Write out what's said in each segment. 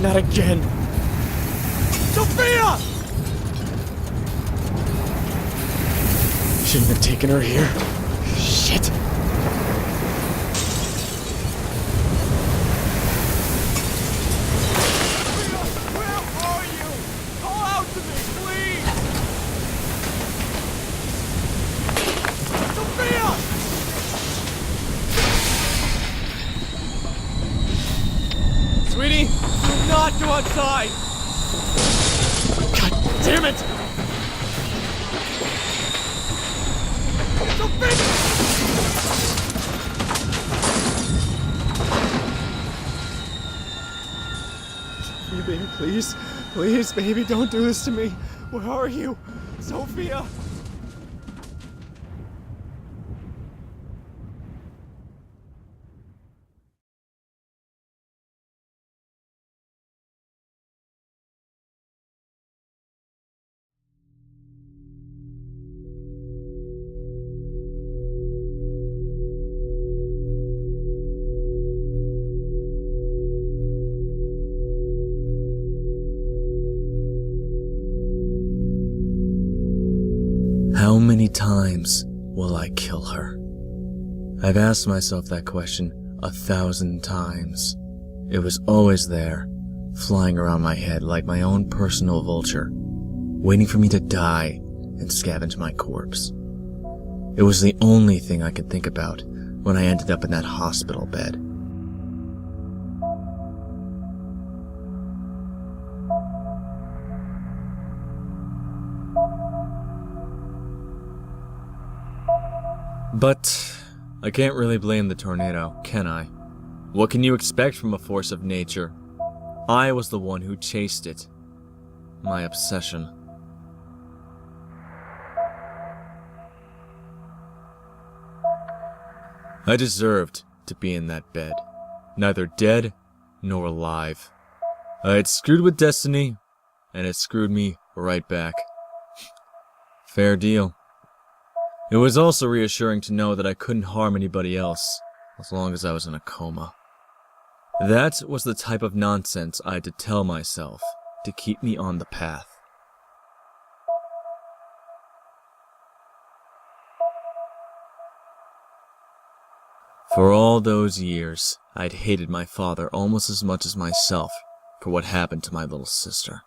Not again. Sophia! Shouldn't have taken her here. Shit. Where are you? Call out to me, please! Sophia! Sweetie? Do not go outside! God damn it! Sophia, baby, please. Please, baby, don't do this to me. Where are you? Sophia! How many times will I kill her? I've asked myself that question 1,000 times. It was always there, flying around my head like my own personal vulture, waiting for me to die and scavenge my corpse. It was the only thing I could think about when I ended up in that hospital bed. But I can't really blame the tornado, can I? What can you expect from a force of nature? I was the one who chased it. My obsession. I deserved to be in that bed, neither dead nor alive. I had screwed with destiny, and it screwed me right back. Fair deal. It was also reassuring to know that I couldn't harm anybody else, as long as I was in a coma. That was the type of nonsense I had to tell myself to keep me on the path. For all those years, I'd hated my father almost as much as myself for what happened to my little sister.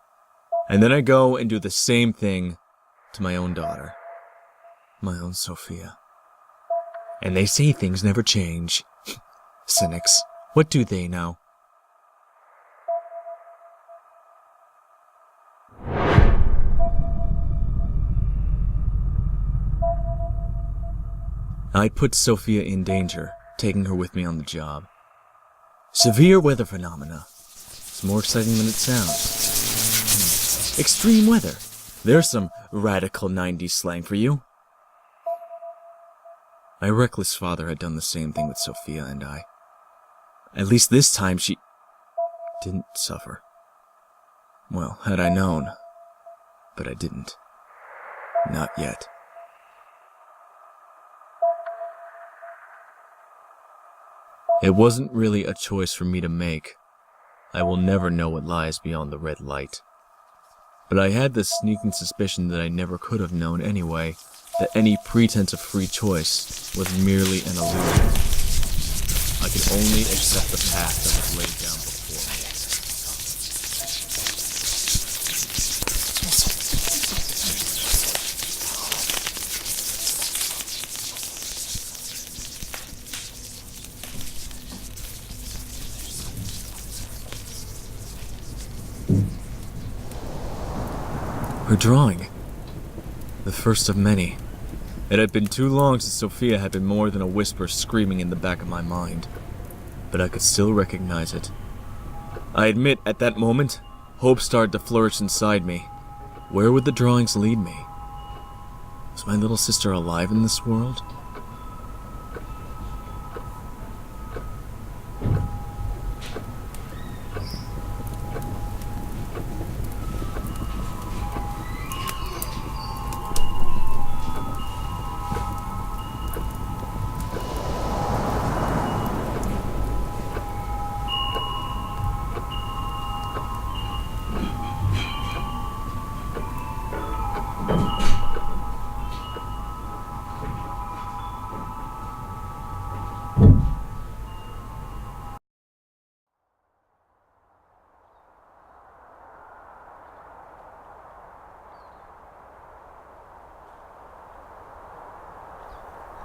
And then I go and do the same thing to my own daughter. My own Sophia. And they say things never change. Cynics. What do they know? I'd put Sophia in danger, taking her with me on the job. Severe weather phenomena. It's more exciting than it sounds. Extreme weather. There's some radical 90s slang for you. My reckless father had done the same thing with Sophia and I. At least this time she didn't suffer. Well, had I known. But I didn't. Not yet. It wasn't really a choice for me to make. I will never know what lies beyond the red light. But I had this sneaking suspicion that I never could have known anyway, that any pretense of free choice was merely an illusion. I could only accept the path that was laid down before me. Her drawing. The first of many. It had been too long since Sophia had been more than a whisper screaming in the back of my mind. But I could still recognize it. I admit, at that moment, hope started to flourish inside me. Where would the drawings lead me? Was my little sister alive in this world?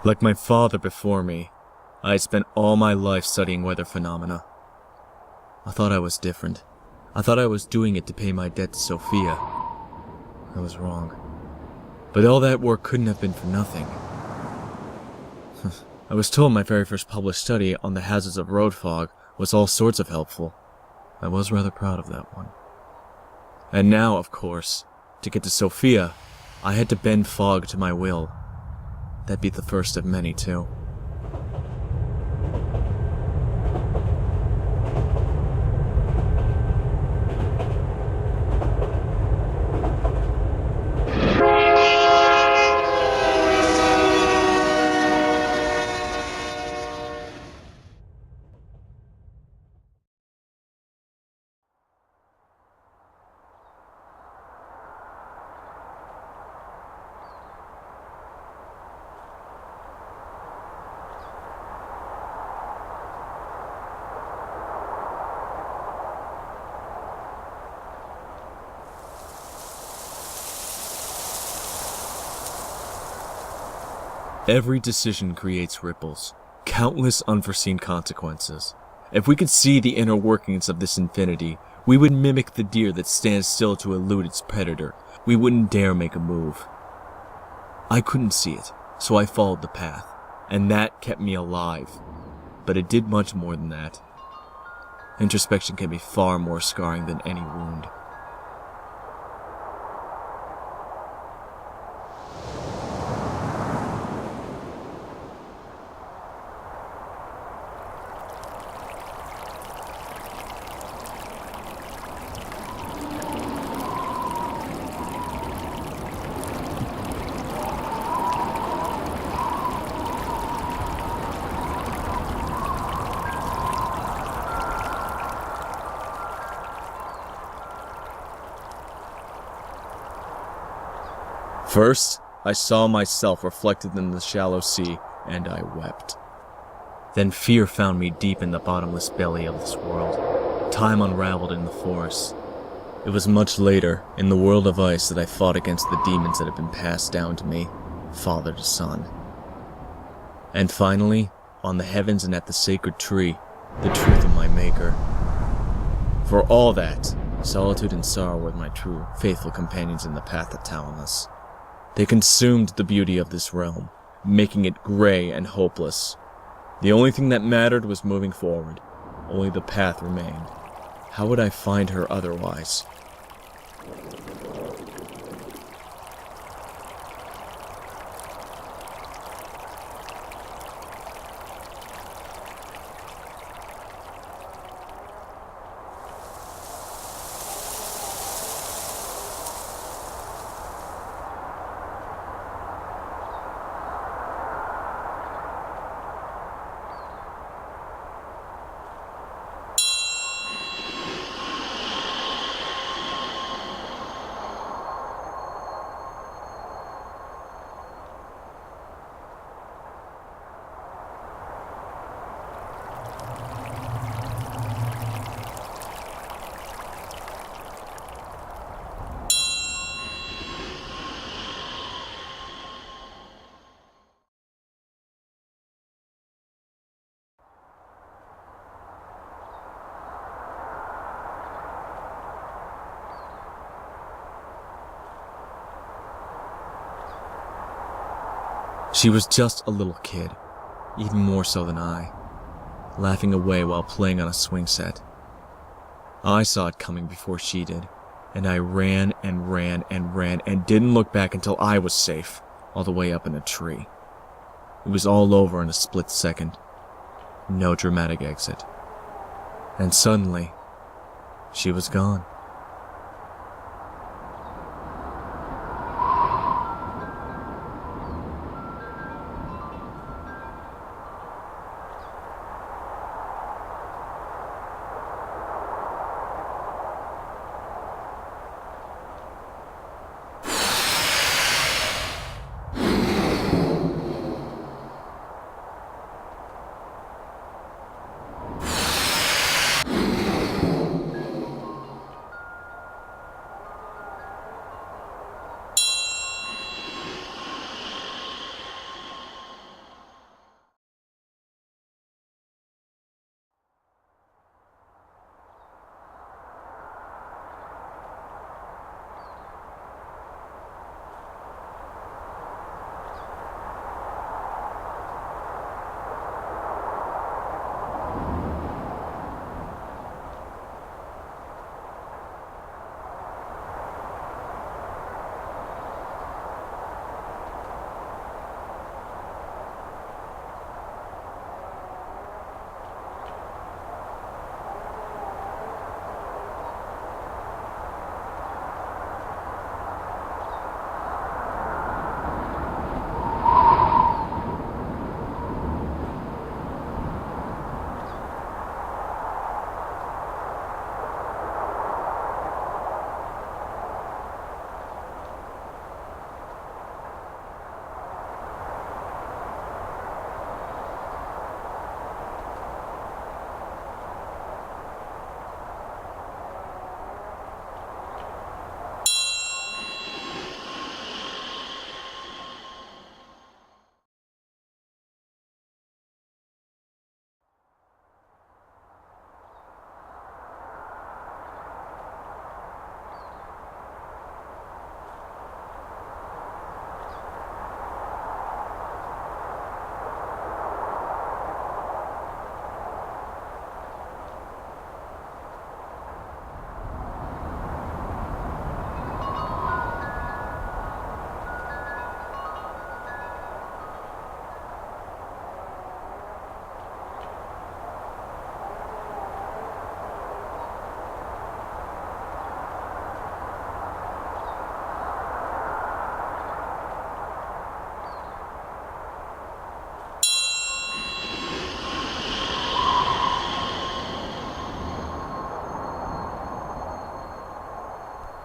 Like my father before me, I had spent all my life studying weather phenomena. I thought I was different. I thought I was doing it to pay my debt to Sophia. I was wrong. But all that work couldn't have been for nothing. I was told my very first published study on the hazards of road fog was all sorts of helpful. I was rather proud of that one. And now, of course, to get to Sophia, I had to bend fog to my will. That'd be the first of many, too. Every decision creates ripples, countless unforeseen consequences. If we could see the inner workings of this infinity, we would mimic the deer that stands still to elude its predator. We wouldn't dare make a move. I couldn't see it, so I followed the path, and that kept me alive. But it did much more than that. Introspection can be far more scarring than any wound. First, I saw myself reflected in the shallow sea, and I wept. Then fear found me deep in the bottomless belly of this world. Time unraveled in the forest. It was much later, in the world of ice, that I fought against the demons that had been passed down to me, father to son. And finally, on the heavens and at the sacred tree, the truth of my maker. For all that, solitude and sorrow were my true, faithful companions in the path of Thalamus. They consumed the beauty of this realm, making it gray and hopeless. The only thing that mattered was moving forward. Only the path remained. How would I find her otherwise? She was just a little kid, even more so than I, laughing away while playing on a swing set. I saw it coming before she did, and I ran and ran and ran and didn't look back until I was safe, all the way up in a tree. It was all over in a split second. No dramatic exit. And suddenly, she was gone.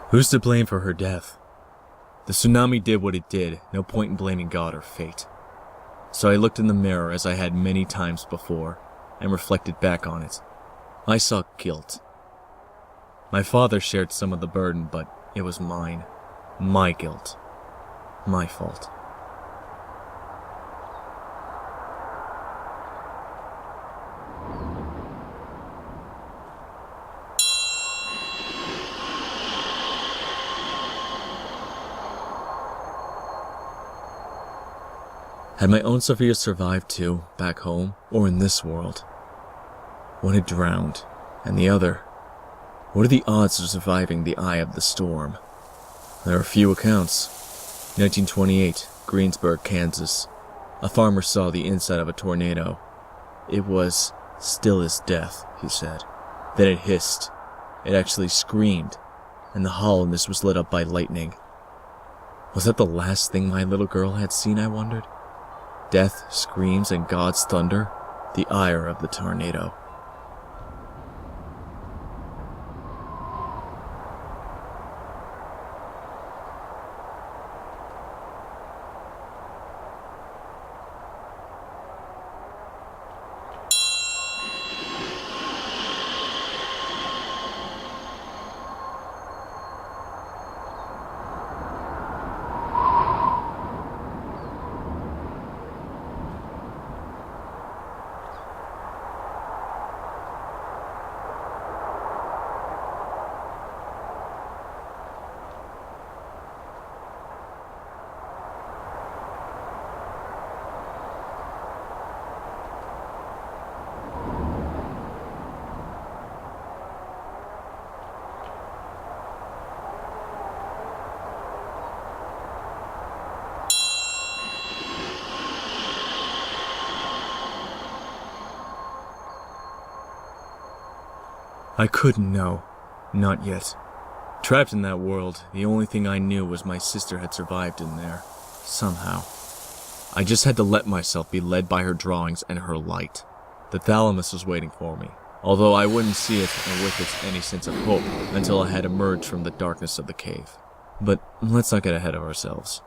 Who's to blame for her death? The tsunami did what it did, no point in blaming God or fate. So I looked in the mirror as I had many times before, and reflected back on it. I saw guilt. My father shared some of the burden, but it was mine. My guilt. My fault. Had my own Sophia survived too, back home, or in this world? One had drowned, and the other? What are the odds of surviving the eye of the storm? There are few accounts. 1928, Greensburg, Kansas. A farmer saw the inside of a tornado. It was still as death, he said. Then it hissed. It actually screamed, and the hollowness was lit up by lightning. Was that the last thing my little girl had seen, I wondered? Death, screams, and God's thunder, the ire of the tornado. I couldn't know. Not yet. Trapped in that world, the only thing I knew was my sister had survived in there. Somehow. I just had to let myself be led by her drawings and her light. The Thalamus was waiting for me, although I wouldn't see it and with it any sense of hope until I had emerged from the darkness of the cave. But let's not get ahead of ourselves.